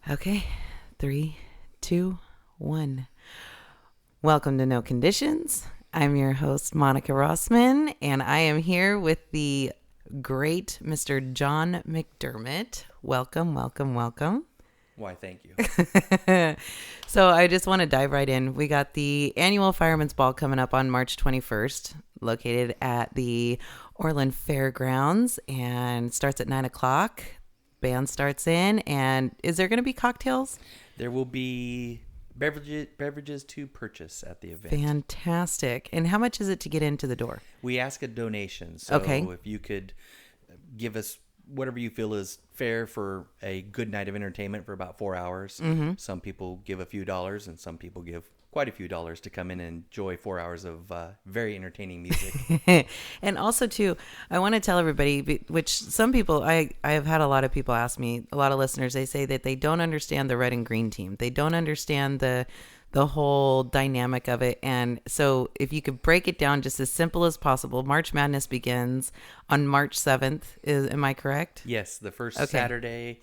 Okay, 3, 2, 1. Welcome to No Conditions. I'm your host, Monica Rossman, and I am here with the great Mr. John McDermott. Welcome, welcome, welcome. Why, thank you. So I just want to dive right in. We got the annual Firemans Ball coming up on March 21st, located at the Orland Fairgrounds, and starts at 9 o'clock. Band starts in, and is there going to be cocktails? There will be beverages to purchase at the event. Fantastic. And how much is it to get into the door? We ask a donation, so Okay. if you could give us whatever you feel is fair for a good night of entertainment for about 4 hours. Mm-hmm. Some people give a few dollars, and some people give quite a few dollars to come in and enjoy 4 hours of very entertaining music. And also, too, I want to tell everybody, which some people, I have had a lot of people ask me, a lot of listeners, they say that they don't understand the red and green team. They don't understand the whole dynamic of it. And so if you could break it down just as simple as possible, March Madness begins on March 7th. Am I correct? Yes, the first Okay. Saturday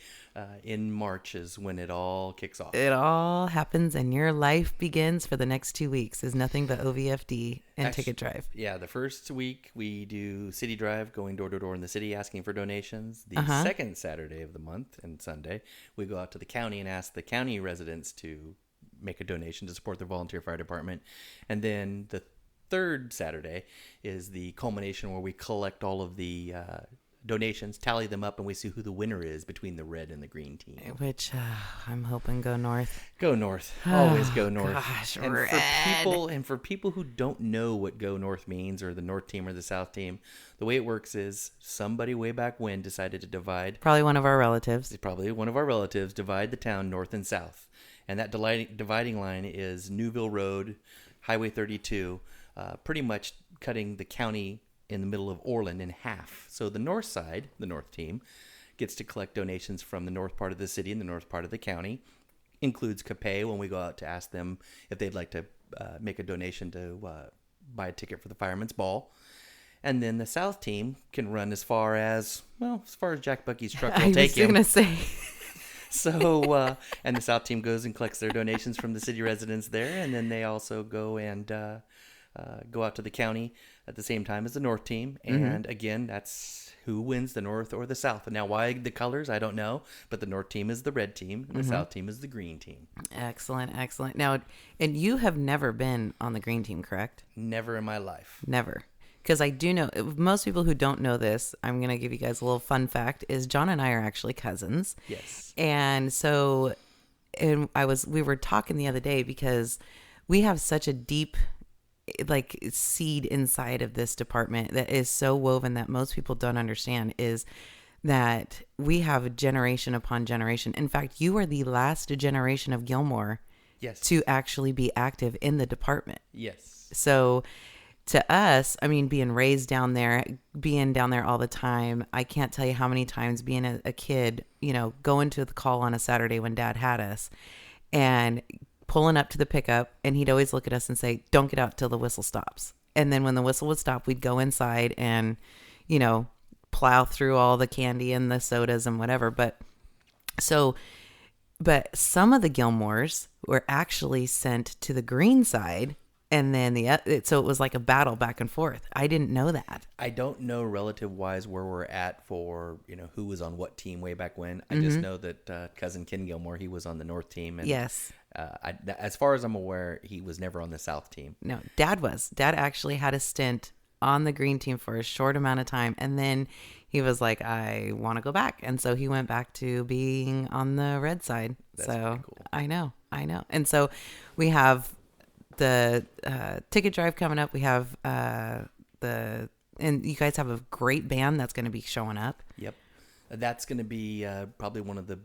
in March is when it all kicks off. It all happens and your life begins for the next 2 weeks is nothing but OVFD and Ticket Drive. Yeah, the first week we do City Drive, going door to door in the city asking for donations. The second Saturday of the month and Sunday, we go out to the county and ask the county residents to make a donation to support their volunteer fire department. And then the third Saturday is the culmination where we collect all of the donations, tally them up, and we see who the winner is between the red and the green team. Which I'm hoping go north. Go north. Always go north. Gosh, and red. for people who don't know what go north means, or the north team or the south team, the way it works is somebody way back when decided to divide. Probably one of our relatives. Probably one of our relatives divide the town north and south. And that dividing line is Newville Road, Highway 32, pretty much cutting the county in the middle of Orland in half. So the north side, the north team, gets to collect donations from the north part of the city and the north part of the county. Includes Capay when we go out to ask them if they'd like to make a donation to buy a ticket for the Firemans Ball. And then the south team can run as far as Jack Bucky's truck will take him. I was going to say. So, and the south team goes and collects their donations from the city residents there, and then they also go and go out to the county at the same time as the north team. And again, that's who wins, the north or the south. And now, why the colors, I don't know, but the north team is the red team, and the south team is the green team. Excellent, excellent. Now, and you have never been on the green team, correct? Never in my life. Never. Because I do know, most people who don't know this, I'm going to give you guys a little fun fact, is John and I are actually cousins. Yes. And so, we were talking the other day because we have such a deep, seed inside of this department that is so woven that most people don't understand, is that we have generation upon generation. In fact, you are the last generation of Gilmore to actually be active in the department. Yes. So to us, I mean, being raised down there, being down there all the time, I can't tell you how many times being a kid, going to the call on a Saturday when Dad had us and pulling up to the pickup, and he'd always look at us and say, "Don't get out till the whistle stops." And then when the whistle would stop, we'd go inside and, plow through all the candy and the sodas and whatever. But some of the Gilmores were actually sent to the green side. And then so it was like a battle back and forth. I didn't know that. I don't know relative-wise where we're at for, who was on what team way back when. I just know that cousin Ken Gilmore, he was on the north team. And, yes. As far as I'm aware, he was never on the south team. No, Dad was. Dad actually had a stint on the green team for a short amount of time. And then he was like, I want to go back. And so he went back to being on the red side. That's so pretty cool. I know. And so we have the ticket drive coming up. We have and you guys have a great band that's going to be showing up. Yep. That's going to be probably one of the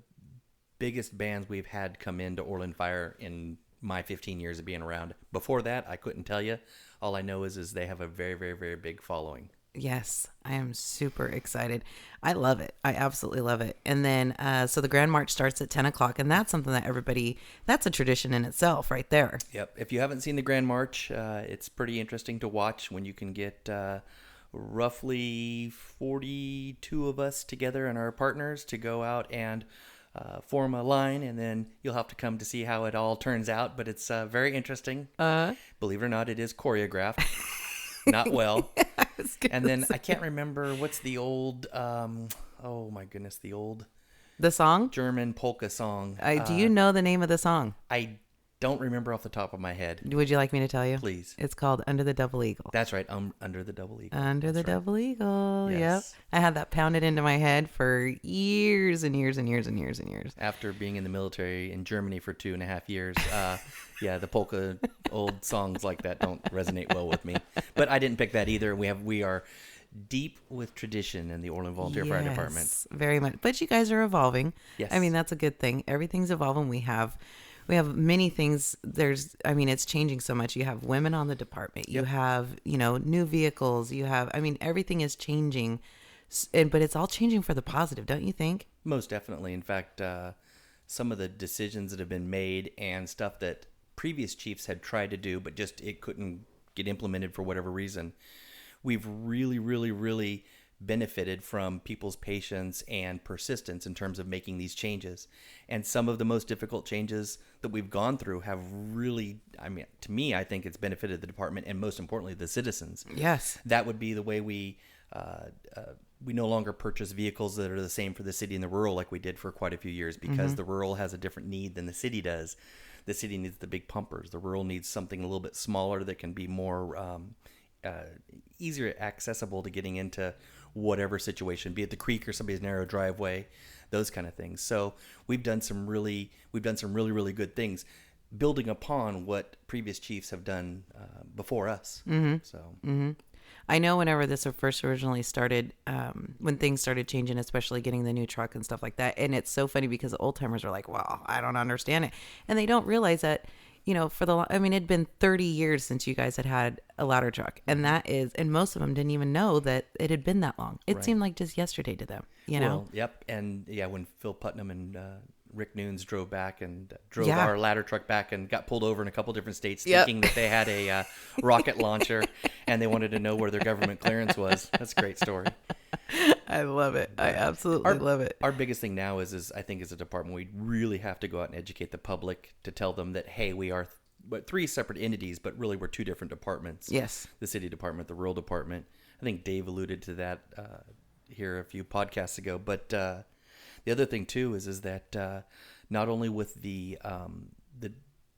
biggest bands we've had come into Orland Fire in my 15 years of being around. Before that, I couldn't tell you. All I know is they have a very, very, very big following. Yes, I am super excited. I love it. I absolutely love it. And then, so the Grand March starts at 10 o'clock, and that's something that that's a tradition in itself right there. Yep. If you haven't seen the Grand March, it's pretty interesting to watch when you can get roughly 42 of us together and our partners to go out and form a line, and then you'll have to come to see how it all turns out. But it's very interesting. Believe it or not, it is choreographed. Not well. And then I can't remember what's the old, oh my goodness, the song? German polka song. Do you know the name of the song? I don't remember off the top of my head. Would you like me to tell you? Please. It's called Under the Double Eagle. That's right. Under the Double Eagle. Under the Double Eagle. Yes. Yep. I had that pounded into my head for years and years and years and years and years. After being in the military in Germany for 2.5 years, yeah, the polka old songs like that don't resonate well with me. But I didn't pick that either. We are deep with tradition in the Orland Volunteer Fire Department. Yes, very much. But you guys are evolving. Yes. I mean, that's a good thing. Everything's evolving. We have many things. It's changing so much. You have women on the department. You have, new vehicles. Everything is changing. But it's all changing for the positive, don't you think? Most definitely. In fact, some of the decisions that have been made and stuff that previous chiefs had tried to do, but just it couldn't get implemented for whatever reason. We've really, really, really benefited from people's patience and persistence in terms of making these changes. And some of the most difficult changes that we've gone through have really, to me, I think it's benefited the department and most importantly, the citizens. Yes. That would be the way we no longer purchase vehicles that are the same for the city and the rural like we did for quite a few years, because the rural has a different need than the city does. The city needs the big pumpers. The rural needs something a little bit smaller that can be more easier accessible to getting into whatever situation, be it the creek or somebody's narrow driveway, those kind of things. So we've done some really good things, building upon what previous chiefs have done before us. I know whenever this first originally started, when things started changing, especially getting the new truck and stuff like that. And it's so funny because the old timers are like, well, I don't understand it. And they don't realize that, it'd been 30 years since you guys had a ladder truck. And most of them didn't even know that it had been that long. It seemed like just yesterday to them, Well, yep. And yeah, when Phil Putnam and Rick Nunes drove our ladder truck back and got pulled over in a couple different states thinking that they had a rocket launcher and they wanted to know where their government clearance was. That's a great story. I love it. I absolutely love it. Our biggest thing now is I think as a department, we really have to go out and educate the public to tell them that, hey, we are three separate entities, but really we're two different departments. Yes. The city department, the rural department. I think Dave alluded to that here a few podcasts ago. But the other thing too is that not only with the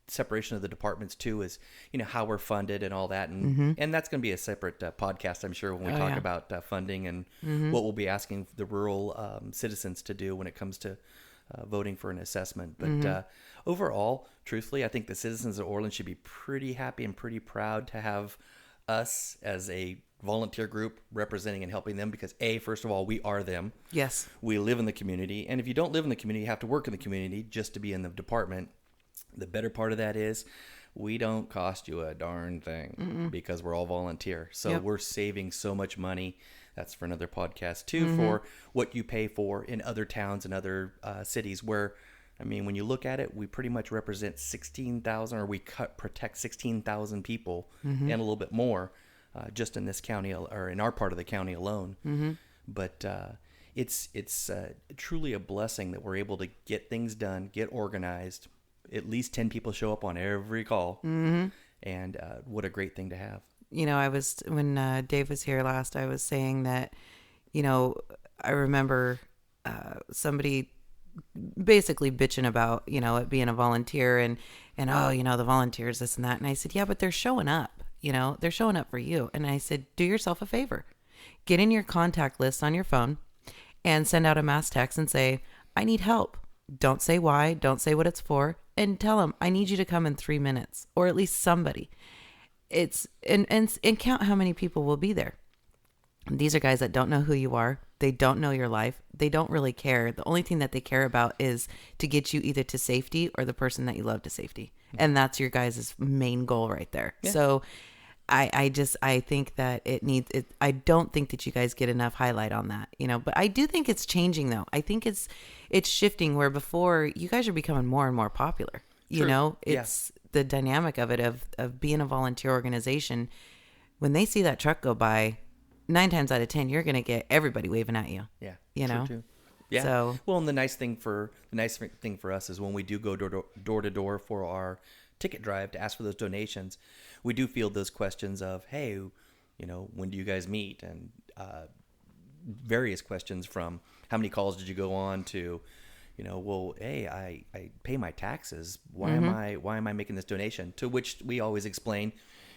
separation of the departments too is how we're funded and all that, and that's going to be a separate podcast, I'm sure, when we talk about funding and what we'll be asking the rural citizens to do when it comes to voting for an assessment. But overall, truthfully, I think the citizens of Orland should be pretty happy and pretty proud to have us as a volunteer group representing and helping them, because first of all, we are them. Yes. We live in the community, and if you don't live in the community, you have to work in the community just to be in the department. The better part of that is we don't cost you a darn thing because we're all volunteer. So we're saving so much money. That's for another podcast too, for what you pay for in other towns and other cities where, when you look at it, we pretty much represent 16,000, or we protect 16,000 people and a little bit more just in this county, or in our part of the county alone. But it's truly a blessing that we're able to get things done, get organized. At least 10 people show up on every call. And what a great thing to have. When Dave was here last, I was saying that, I remember somebody basically bitching about, it being a volunteer and the volunteers, this and that. And I said, yeah, but they're showing up, they're showing up for you. And I said, do yourself a favor, get in your contact list on your phone and send out a mass text and say, I need help. Don't say why, don't say what it's for, and tell them, I need you to come in 3 minutes, or at least somebody. And count how many people will be there. These are guys that don't know who you are. They don't know your life. They don't really care. The only thing that they care about is to get you either to safety or the person that you love to safety. And that's your guys' main goal right there. Yeah. So I think that I don't think that you guys get enough highlight on that, but I do think it's changing though. I think it's shifting where before you guys are becoming more and more popular, it's the dynamic of it, of being a volunteer organization. When they see that truck go by, 9 times out of 10, you're going to get everybody waving at you. Yeah. True, too. Yeah. So, Well, and the nice thing for us is when we do go door to door for our ticket drive to ask for those donations, we do field those questions of, hey, when do you guys meet, and various questions from how many calls did you go on to, well, hey, I pay my taxes. Why am I making this donation? To which we always explain,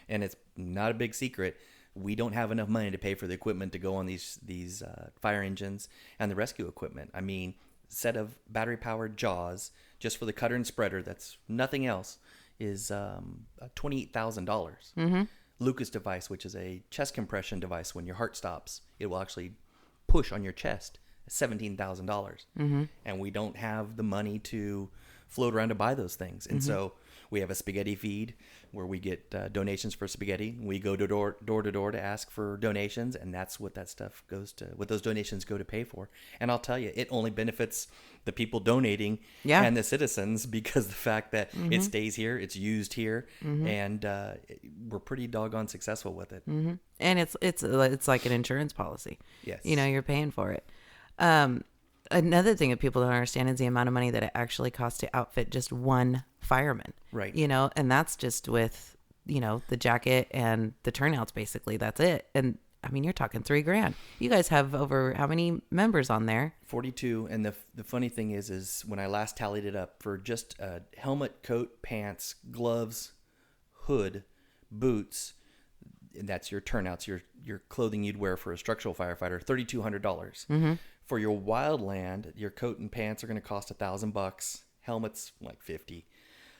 and it's not a big secret, we don't have enough money to pay for the equipment to go on these fire engines and the rescue equipment. I mean, set of battery powered jaws just for the cutter and spreader, that's nothing else, is $28,000. Lucas device, which is a chest compression device, when your heart stops, it will actually push on your chest, $17,000. And we don't have the money to float around to buy those things. And so we have a spaghetti feed where we get donations for spaghetti. We go door to door to ask for donations, and that's what that stuff goes to, what those donations go to pay for. And I'll tell you, it only benefits the people donating and the citizens, because the fact that it stays here, it's used here, and we're pretty doggone successful with it. and it's like an insurance policy. Yes. You're paying for it. Another thing that people don't understand is the amount of money that it actually costs to outfit just one fireman. Right. And that's just with, the jacket and the turnouts, basically. That's it. And I mean, you're talking $3,000. You guys have over how many members on there? 42. And the funny thing is when I last tallied it up, for just helmet, coat, pants, gloves, hood, boots, and that's your turnouts, your clothing you'd wear for a structural firefighter, $3,200. For your wildland, your coat and pants are going to cost $1,000. Helmets like $50.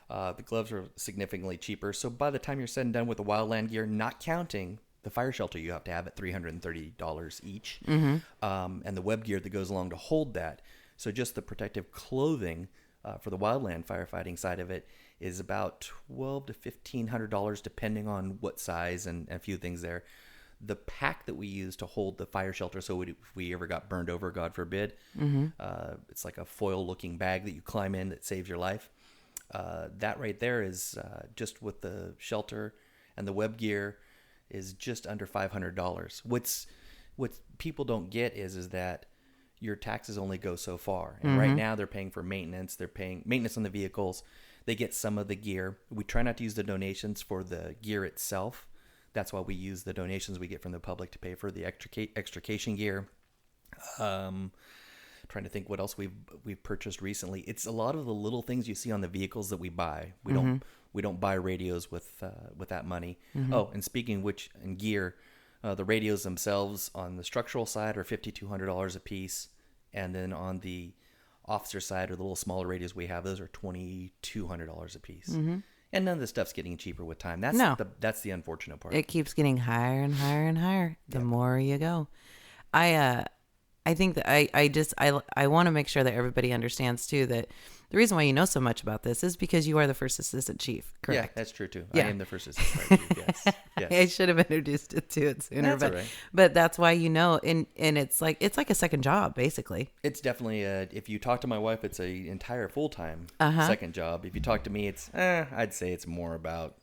The gloves are significantly cheaper. So by the time you're said and done with the wildland gear, not counting the fire shelter you have to have at $330 each, and the web gear that goes along to hold that. So just the protective clothing for the wildland firefighting side of it is about $1,200 to $1,500, depending on what size and a few things there. The pack that we use to hold the fire shelter, so if we ever got burned over, God forbid, it's like a foil-looking bag that you climb in that saves your life. That right there is just with the shelter and the web gear is just under $500. What people don't get is that your taxes only go so far. And right now they're paying for maintenance. They're paying maintenance on the vehicles. They get some of the gear. We try not to use the donations for the gear itself. That's why we use the donations we get from the public to pay for the extrication gear. Trying to think what else we've purchased recently. It's a lot of the little things you see on the vehicles that we buy. We don't buy radios with that money. Oh, and speaking of which, in gear, the radios themselves on the structural side are $5,200 a piece, and then on the officer side, or the little smaller radios we have, those are $2,200 a piece. And none of this stuff's getting cheaper with time. That's the unfortunate part. It keeps getting higher and higher and higher the more you go. I think that I want to make sure that everybody understands too that the reason why you know so much about this is because you are the first assistant chief, correct? Yeah, that's true too. Yeah. I am the first assistant chief, yes. I should have introduced it to it sooner, That's all right. But that's why and it's like a second job, basically. It's definitely if you talk to my wife, it's a entire full-time second job. If you talk to me, it's I'd say it's more about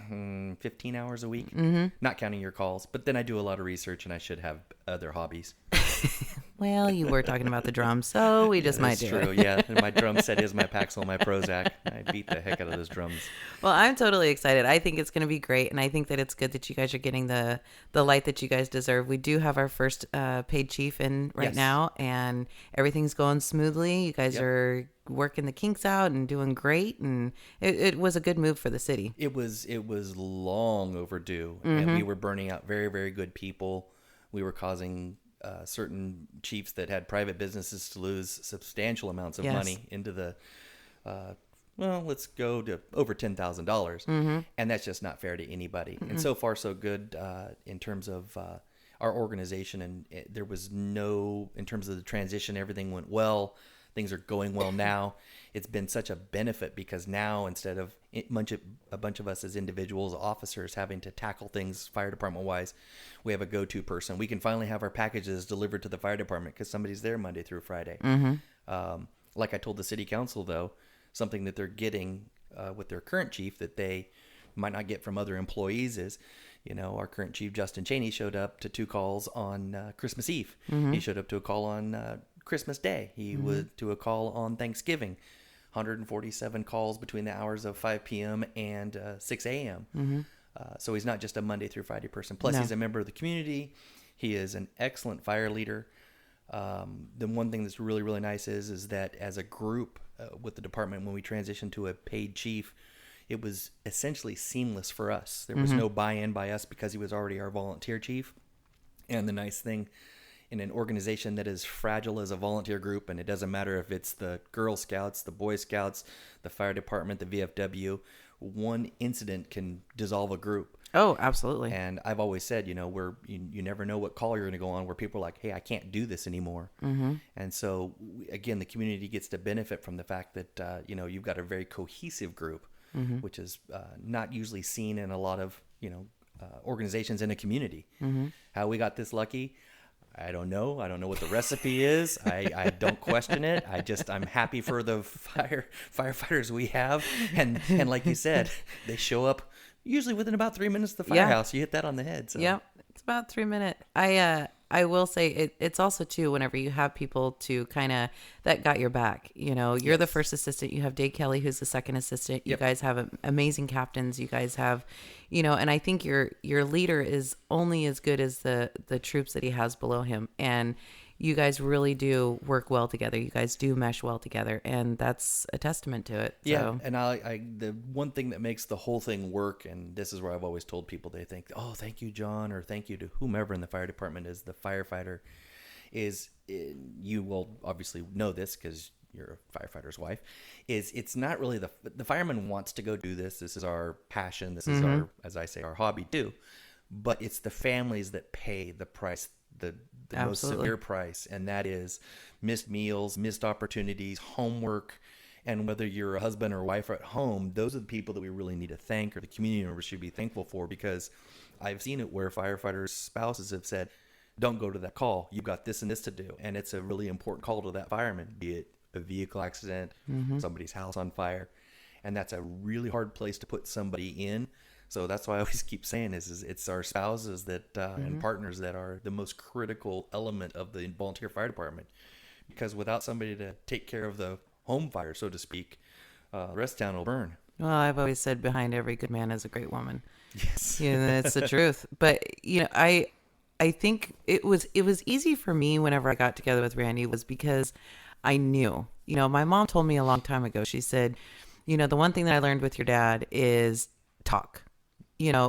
15 hours a week, not counting your calls. But then I do a lot of research, and I should have other hobbies. Well, you were talking about the drums, so we just might do true. it. Yeah, and my drum set is my Paxil, my Prozac. I beat the heck out of those drums. Well, I'm totally excited. I think it's going to be great, and I think that it's good that you guys are getting the light that you guys deserve. We do have our first paid chief in right now, and everything's going smoothly. You guys are working the kinks out and doing great, and it was a good move for the city. It was long overdue, and we were burning out very, very good people. We were causing certain chiefs that had private businesses to lose substantial amounts of money into the let's go to over $10,000, and that's just not fair to anybody. And so far so good in terms of our organization, and there was no, in terms of the transition, everything went well. Things are going well now. It's been such a benefit because now, instead of a bunch of us as individuals, officers, having to tackle things fire department wise, we have a go-to person. We can finally have our packages delivered to the fire department because somebody's there Monday through Friday. Like I told the city council, though, something that they're getting with their current chief that they might not get from other employees is, our current chief, Justin Cheney, showed up to 2 calls on Christmas Eve. He showed up to a call on Christmas Day. He would do a call on Thanksgiving. 147 calls between the hours of 5 p.m. and 6 a.m. So he's not just a Monday through Friday person. Plus, he's a member of the community. He is an excellent fire leader. The one thing that's really, really nice is that as a group with the department, when we transitioned to a paid chief, it was essentially seamless for us. There was no buy-in by us because he was already our volunteer chief. And the nice thing in an organization that is fragile as a volunteer group, and it doesn't matter if it's the Girl Scouts, the Boy Scouts, the fire department, the VFW, one incident can dissolve a group. Oh, absolutely. And I've always said, you never know what call you're going to go on where people are like, hey, I can't do this anymore. And so, again, the community gets to benefit from the fact that, you've got a very cohesive group, which is not usually seen in a lot of, organizations in a community. How we got this lucky, I don't know. I don't know what the recipe is. I don't question it. I'm happy for the firefighters we have. And like you said, they show up usually within about 3 minutes of the firehouse. You hit that on the head. So. Yep. It's about 3 minutes. I will say it's also too, whenever you have people to kind of that got your back, you're the first assistant, you have Dave Kelly, who's the second assistant. You guys have amazing captains. You guys have, and I think your leader is only as good as the troops that he has below him. And you guys really do work well together. You guys do mesh well together, and that's a testament to it. Yeah, and the one thing that makes the whole thing work, and this is where I've always told people, they think, oh, thank you, John, or thank you to whomever in the fire department is the firefighter, you will obviously know this because you're a firefighter's wife, it's not really the fireman wants to go do this. This is our passion. This is our, as I say, our hobby too. But it's the families that pay the price, the most severe price, and that is missed meals, missed opportunities, homework. And whether you're a husband or wife at home, those are the people that we really need to thank, or the community members should be thankful for, because I've seen it where firefighters' spouses have said, don't go to that call. You've got this and this to do. And it's a really important call to that fireman, be it a vehicle accident, somebody's house on fire. And that's a really hard place to put somebody in. So that's why I always keep saying is it's our spouses that and partners that are the most critical element of the volunteer fire department. Because without somebody to take care of the home fire, so to speak, the rest of town will burn. Well, I've always said behind every good man is a great woman. Yes. That's the truth. But, I think it was easy for me whenever I got together with Randy was because I knew, my mom told me a long time ago, she said, the one thing that I learned with your dad is talk.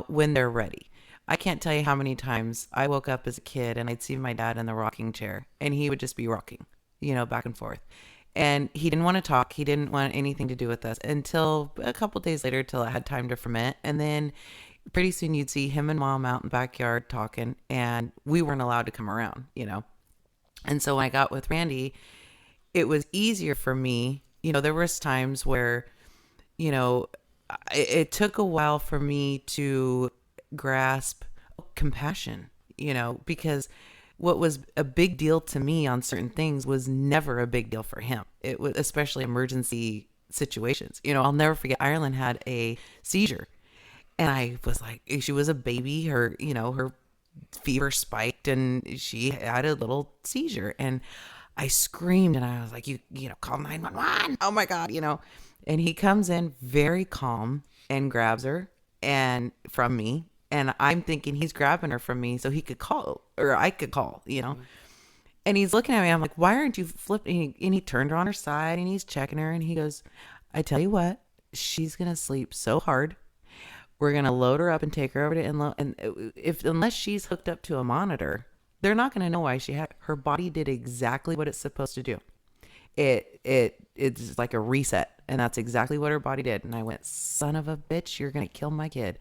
When they're ready. I can't tell you how many times I woke up as a kid and I'd see my dad in the rocking chair and he would just be rocking, back and forth. And he didn't want to talk. He didn't want anything to do with us until a couple days later, till it had time to ferment. And then pretty soon you'd see him and mom out in the backyard talking, and we weren't allowed to come around, And so when I got with Randy, it was easier for me. There was times where, it took a while for me to grasp compassion, because what was a big deal to me on certain things was never a big deal for him. It was especially emergency situations. I'll never forget Ireland had a seizure, and I was like, she was a baby, her fever spiked and she had a little seizure, and I screamed and I was like, you call 911. Oh my God, And he comes in very calm and grabs her and from me. And I'm thinking he's grabbing her from me so he could call, or I could call, And he's looking at me. I'm like, why aren't you flipping? And he turned her on her side and he's checking her. And he goes, I tell you what, she's going to sleep so hard. We're going to load her up and take her over to Inlow. And unless she's hooked up to a monitor, they're not going to know why her body did exactly what it's supposed to do. It's like a reset, and that's exactly what her body did. And I went, son of a bitch, you're gonna kill my kid.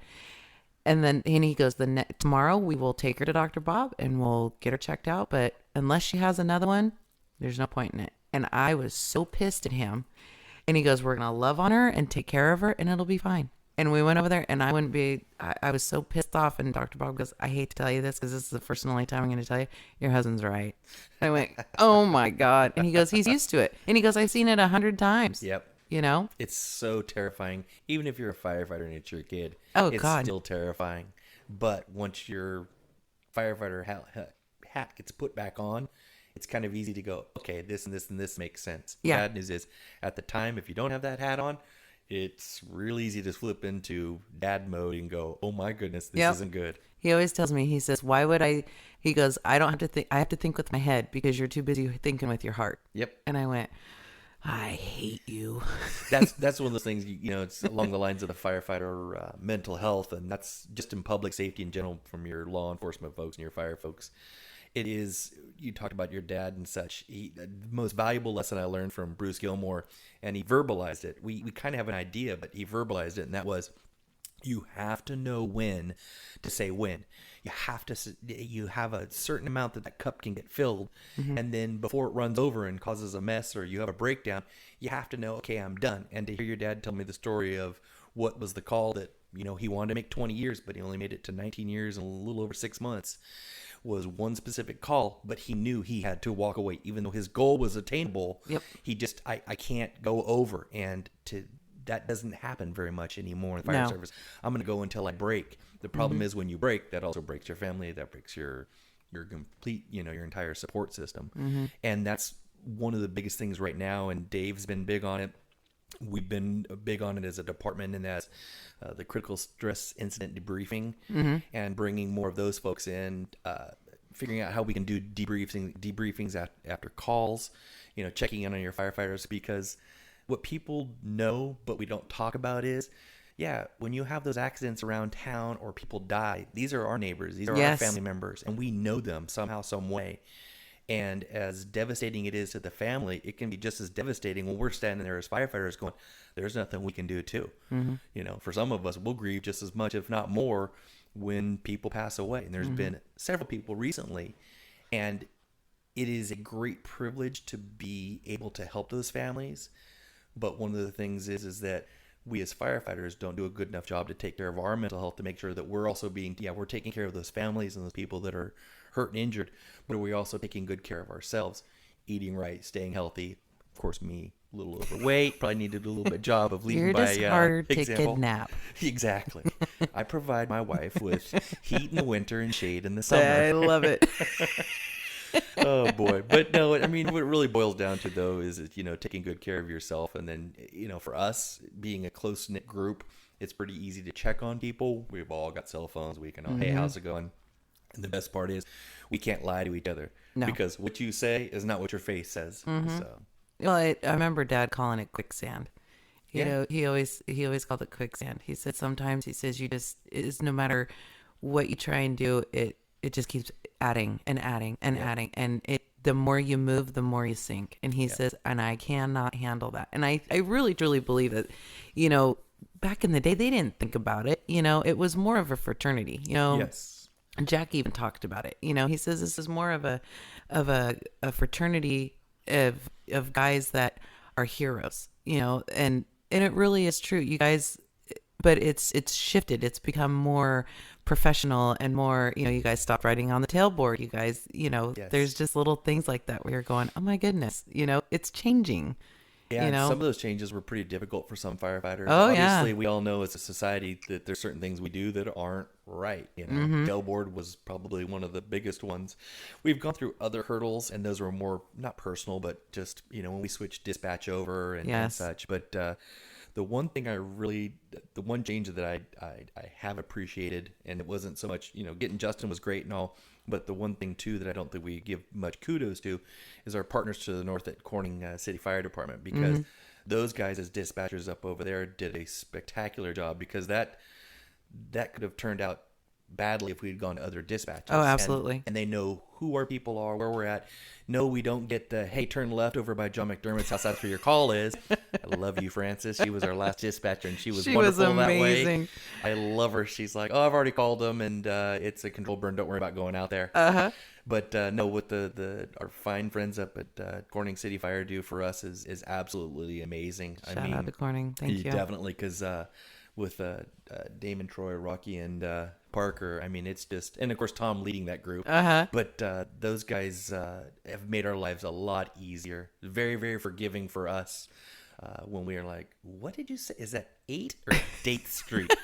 And he goes, tomorrow we will take her to Dr. Bob and we'll get her checked out, but unless she has another one, there's no point in it. And I was so pissed at him. And he goes, we're gonna love on her and take care of her and it'll be fine. And we went over there, and I was so pissed off. And Dr. Bob goes, I hate to tell you this because this is the first and only time I'm going to tell you, your husband's right. I went, oh my God. And he goes, he's used to it. And he goes, I've seen it 100 times. Yep. It's so terrifying. Even if you're a firefighter and it's your kid, it's still terrifying. But once your firefighter hat gets put back on, it's kind of easy to go, okay, this and this and this makes sense. Yeah. Bad news is, at the time, if you don't have that hat on, it's real easy to flip into dad mode and go, oh my goodness, this Yep. isn't good. He always tells me, he says, why would I? He goes, I don't have to think. I have to think with my head because you're too busy thinking with your heart. Yep. And I went, I hate you. That's one of those things, it's along the lines of the firefighter mental health, and that's just in public safety in general from your law enforcement folks and your fire folks. It is, you talked about your dad and such. The most valuable lesson I learned from Bruce Gilmore, and he verbalized it. We kind of have an idea, but he verbalized it, and that was, you have to know when to say when. You have a certain amount that cup can get filled, and then before it runs over and causes a mess or you have a breakdown, you have to know, okay, I'm done. And to hear your dad tell me the story of what was the call that, he wanted to make 20 years, but he only made it to 19 years and a little over 6 months, was one specific call, but he knew he had to walk away. Even though his goal was attainable, Yep. he just, I can't go over. And that doesn't happen very much anymore in the fire service. I'm going to go until I break. The problem is when you break, that also breaks your family. That breaks your complete, your entire support system. And that's one of the biggest things right now. And Dave's been big on it. We've been big on it as a department, and as the critical stress incident debriefing, and bringing more of those folks in, figuring out how we can do debriefings after calls, checking in on your firefighters, because what people know but we don't talk about is, when you have those accidents around town or people die, these are our neighbors, these are our family members, and we know them somehow, some way. And as devastating it is to the family, it can be just as devastating when we're standing there as firefighters going, there's nothing we can do too. For some of us, we'll grieve just as much, if not more, when people pass away. And there's been several people recently, and it is a great privilege to be able to help those families. But one of the things is that we as firefighters don't do a good enough job to take care of our mental health, to make sure that we're also we're taking care of those families and those people that are hurt and injured, but are we also taking good care of ourselves, eating right, staying healthy? Of course, me, a little overweight, probably needed a little bit job of leading by You're just harder to example. kidnap. Exactly. I provide my wife with heat in the winter and shade in the summer. I love it. Oh boy. But no, what it really boils down to though is, taking good care of yourself. And then, for us being a close knit group, it's pretty easy to check on people. We've all got cell phones. We can, hey, how's it going? And the best part is we can't lie to each other, because what you say is not what your face says. So, Well, I remember Dad calling it quicksand. He always called it quicksand. He said sometimes, he says, is no matter what you try and do, it just keeps adding and adding and adding, and the more you move, the more you sink. And he says, and I cannot handle that. And I really truly believe that, back in the day they didn't think about it. It was more of a fraternity. yes. Jack even talked about it. He says this is more of a fraternity of guys that are heroes. And it really is true. You guys, but it's shifted. It's become more professional and more, you guys stopped riding on the tailboard. You guys, there's just little things like that where you're going, oh my goodness, it's changing. Yeah, some of those changes were pretty difficult for some firefighters. Oh, Obviously, we all know as a society that there's certain things we do that aren't right. Tailboard was probably one of the biggest ones. We've gone through other hurdles, and those were more, not personal, but just, when we switched dispatch over and such. But the one change that I have appreciated, and it wasn't so much, getting Justin was great and all, but the one thing too that I don't think we give much kudos to is our partners to the north at Corning City Fire Department, because those guys as dispatchers up over there did a spectacular job, because that could have turned out badly if we'd gone to other dispatches. Oh, absolutely. And they know who our people are, where we're at. No, we don't get the, hey, turn left over by John McDermott's house. That's where your call is. I love you, Francis. She was our last dispatcher, and she was wonderful that way. I love her. She's like, oh, I've already called them, and it's a control burn. Don't worry about going out there. But no, what our fine friends up at Corning City Fire do for us is absolutely amazing. Shout out to Corning. Thank you. Definitely, because with Damon, Troy, Rocky, and Parker, it's just, and of course Tom leading that group. But those guys have made our lives a lot easier. Very, very forgiving for us when we are like, what did you say? Is that 8th or 8th Street?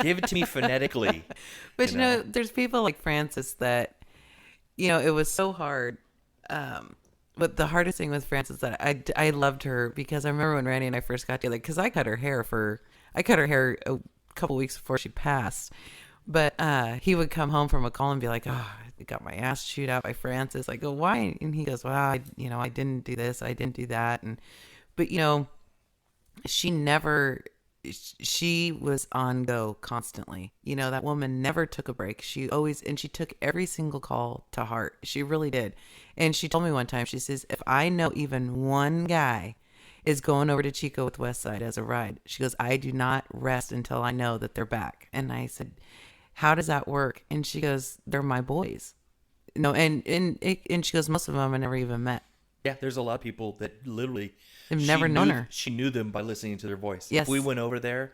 Give it to me phonetically. But there's people like Francis that, it was so hard But the hardest thing with France is that I loved her because I remember when Randy and I first got together, because I cut her hair a couple weeks before she passed. But he would come home from a call and be like, "Oh, I got my ass chewed out by Francis." I go, "Why?" And he goes, "Well, I didn't do this, I didn't do that." And but she never, she was on go constantly. That woman never took a break. She took every single call to heart. She really did. And she told me one time, she says, if I know even one guy is going over to Chico with Westside as a ride, she goes, I do not rest until I know that they're back. And I said, how does that work? And she goes, they're my boys. No, and she goes, most of them I never even met. Yeah, there's a lot of people that literally I've never known her. She knew them by listening to their voice. Yes. If we went over there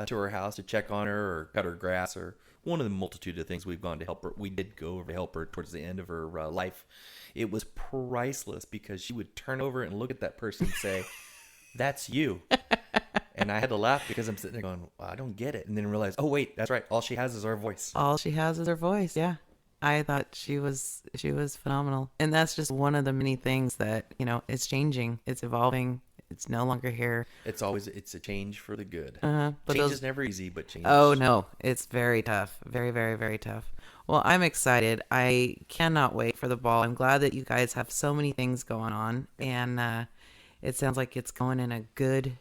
to her house to check on her or cut her grass or one of the multitude of things we've gone to help her, we did go over to help her towards the end of her life. It was priceless because she would turn over and look at that person and say, "That's you." And I had to laugh because I'm sitting there going, well, I don't get it. And then realize, oh, wait, that's right. All she has is our voice. All she has is her voice. Yeah. I thought she was phenomenal. And that's just one of the many things that, it's changing. It's evolving. It's no longer here. It's a change for the good. But change is never easy, but change. Oh, no. It's very tough. Very, very, very tough. Well, I'm excited. I cannot wait for the ball. I'm glad that you guys have so many things going on. And it sounds like it's going in a good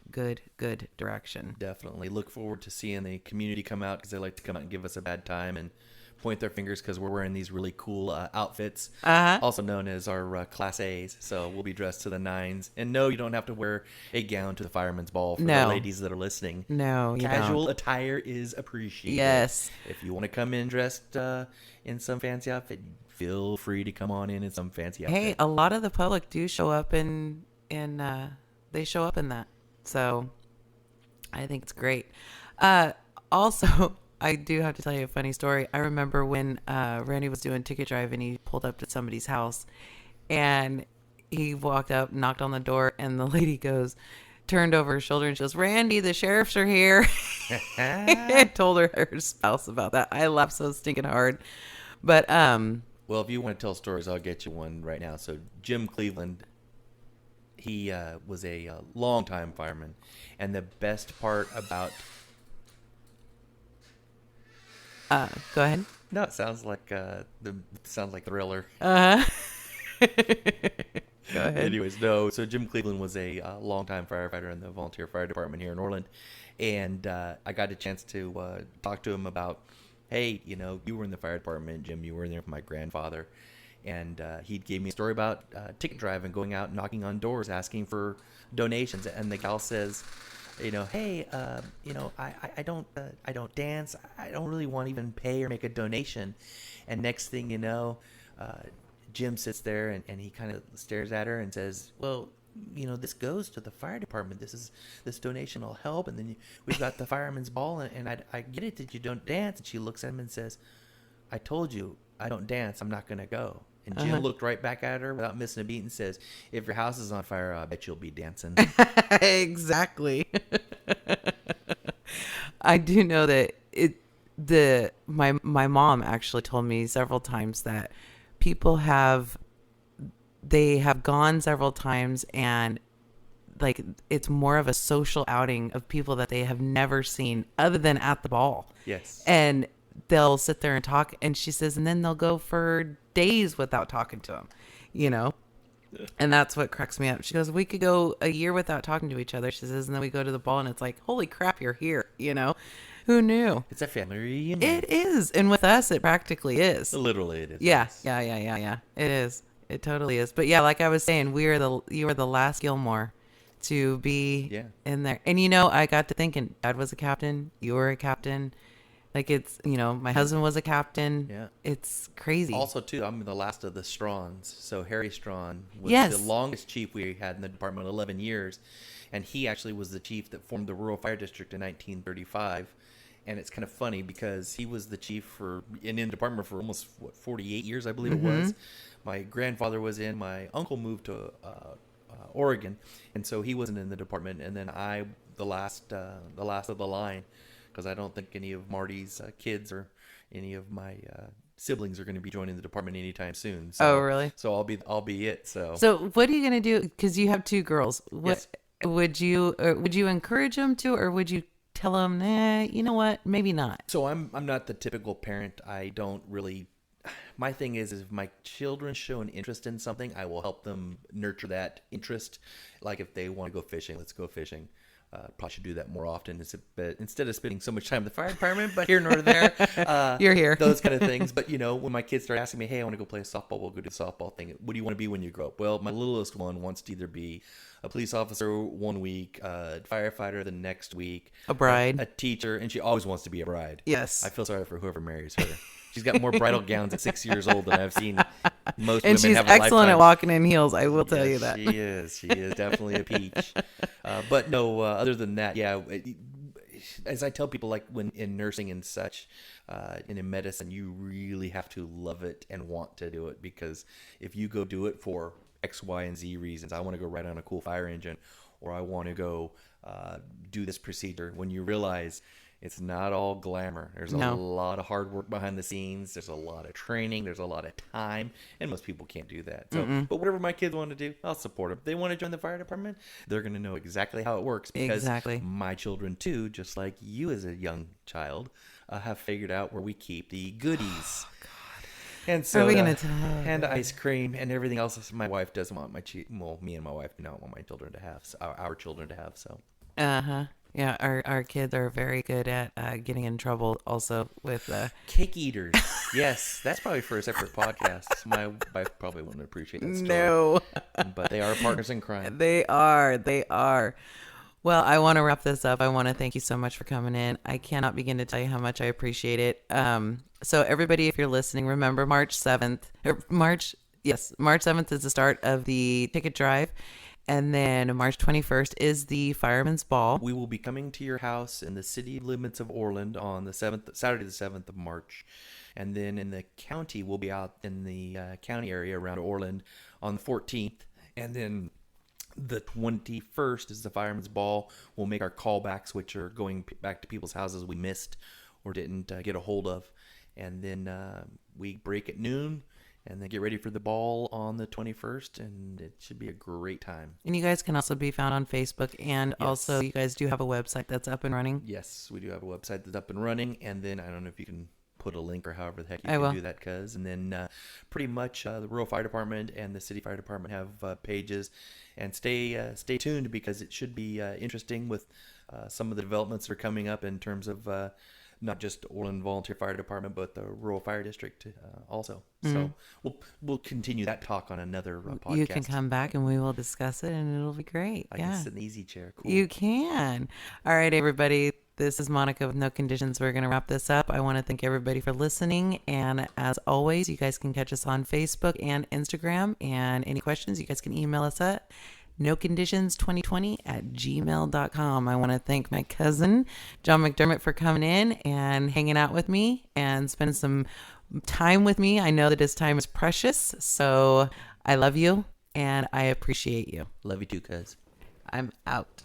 direction. Definitely. Look forward to seeing the community come out because they like to come out and give us a bad time and point their fingers because we're wearing these really cool outfits, also known as our Class A's. So we'll be dressed to the nines. And no, you don't have to wear a gown to the Fireman's Ball for the ladies that are listening. No, casual attire is appreciated. Yes. If you want to come in dressed in some fancy outfit, feel free to come on in some fancy outfit. Hey, a lot of the public do show up in they show up in that. So I think it's great. Also, I do have to tell you a funny story. I remember when Randy was doing ticket drive and he pulled up to somebody's house and he walked up, knocked on the door, and the lady turned over her shoulder and she goes, "Randy, the sheriffs are here." I told her spouse about that. I laughed so stinking hard. But well, if you want to tell stories, I'll get you one right now. So Jim Cleveland, he was a longtime fireman, and the best part about go ahead. No, it sounds like Thriller. Go ahead. Anyways, no. So Jim Cleveland was a longtime firefighter in the volunteer fire department here in Orland, and I got a chance to talk to him about, hey, you were in the fire department, Jim. You were in there with my grandfather, and he gave me a story about ticket drive and going out knocking on doors asking for donations, and the gal says, hey, I don't dance. I don't really want to even pay or make a donation. And next thing you know, Jim sits there and he kind of stares at her and says, well, this goes to the fire department. This donation will help. And then we've got the Fireman's Ball, and I get it that you don't dance. And she looks at him and says, I told you I don't dance. I'm not going to go. And Jim looked right back at her without missing a beat and says, if your house is on fire, I bet you'll be dancing. Exactly. I do know that my mom actually told me several times that people have gone several times, and like it's more of a social outing of people that they have never seen other than at the ball. Yes. And they'll sit there and talk, and she says, and then they'll go for days without talking to them, and that's what cracks me up. She goes, we could go a year without talking to each other, she says, and then we go to the ball and it's like, holy crap, you're here. Who knew? It's a family reunion. It is. And with us, it practically is. Literally it is. Yeah. It is. It totally is. But yeah, like I was saying, you were the last Gilmore to be in there. And I got to thinking, Dad was a captain, you were a captain. Like it's, my husband was a captain. Yeah. It's crazy. Also, too, I'm the last of the Straughns. So Harry Straughn was the longest chief we had in the department, 11 years. And he actually was the chief that formed the Rural Fire District in 1935. And it's kind of funny because he was the chief in the department for almost 48 years, I believe it was. My grandfather was in. My uncle moved to Oregon, and so he wasn't in the department. And then the last of the line, because I don't think any of Marty's kids or any of my siblings are going to be joining the department anytime soon. Oh, really? So I'll be it. So So what are you going to do? Because you have two girls. What Yes. would you encourage them to, or would you tell them, nah, you know what, maybe not? So I'm not the typical parent. I don't really. My thing is if my children show an interest in something, I will help them nurture that interest. Like if they want to go fishing, let's go fishing. Probably should do that more often instead of spending so much time in the fire department. But here nor there, You're here. those kind of things. But when my kids start asking me, "Hey, I want to go play softball," we'll go do the softball thing. What do you want to be when you grow up? Well, my littlest one wants to either be a police officer one week, a firefighter the next week, A bride. a teacher, and she always wants to be a bride. Yes. I feel sorry for whoever marries her. She's got more bridal gowns at 6 years old than I've seen most And women she's have in a excellent at lifetime. walking in heels. I will tell you Yes, that. she is. She is definitely a peach. But no, other than that, yeah. As I tell people, like when in nursing and such, and in medicine, you really have to love it and want to do it, because if you go do it for X, Y, and Z reasons, I want to go ride on a cool fire engine, or I want to go do this procedure, when you realize it's not all glamour. There's a No. lot of hard work behind the scenes. There's a lot of training. There's a lot of time, and most people can't do that. So, but whatever my kids want to do, I'll support them. If they want to join the fire department, they're going to know exactly how it works, because Exactly. my children too, just like you as a young child, have figured out where we keep the goodies. And Are we soda, gonna tell? and ice cream, and everything else. My wife doesn't want me and my wife do not want my children to have, our children to have. So Uh-huh. Yeah, our kids are very good at getting in trouble also with cake eaters. Yes, that's probably for a separate podcast. My wife probably wouldn't appreciate that story. no. But they are partners in crime. They are. Well, I want to wrap this up. I want to thank you so much for coming in. I cannot begin to tell you how much I appreciate it. So everybody, if you're listening, remember March 7th. March 7th is the start of the ticket drive. And then March 21st is the Firemans Ball. We will be coming to your house in the city limits of Orland on the Saturday the 7th of March. And then in the county, we'll be out in the county area around Orland on the 14th. And then the 21st is the Fireman's Ball. We'll make our callbacks, which are going back to people's houses we missed or didn't get a hold of. And then we break at noon, and then get ready for the ball on the 21st, and it should be a great time. And you guys can also be found on Facebook. And also, you guys do have a website that's up and running. Yes, we do have a website that's up and running. And then I don't know if you can put a link or however the heck you I can will. do that, cuz. And then pretty much the rural fire department and the city fire department have pages. And stay tuned, because it should be interesting with some of the developments that are coming up in terms of not just Orland Volunteer Fire Department, but the rural fire district also. So we'll continue that talk on another podcast. You can come back and we will discuss it, and it'll be great. I yeah. can sit in the easy chair. Cool. You can. All right, everybody. This is Monica with No Conditions. We're going to wrap this up. I want to thank everybody for listening. And as always, you guys can catch us on Facebook and Instagram. And any questions, you guys can email us at noconditions2020@gmail.com. I want to thank my cousin, John McDermott, for coming in and hanging out with me and spending some time with me. I know that his time is precious. So I love you and I appreciate you. Love you too, cuz. I'm out.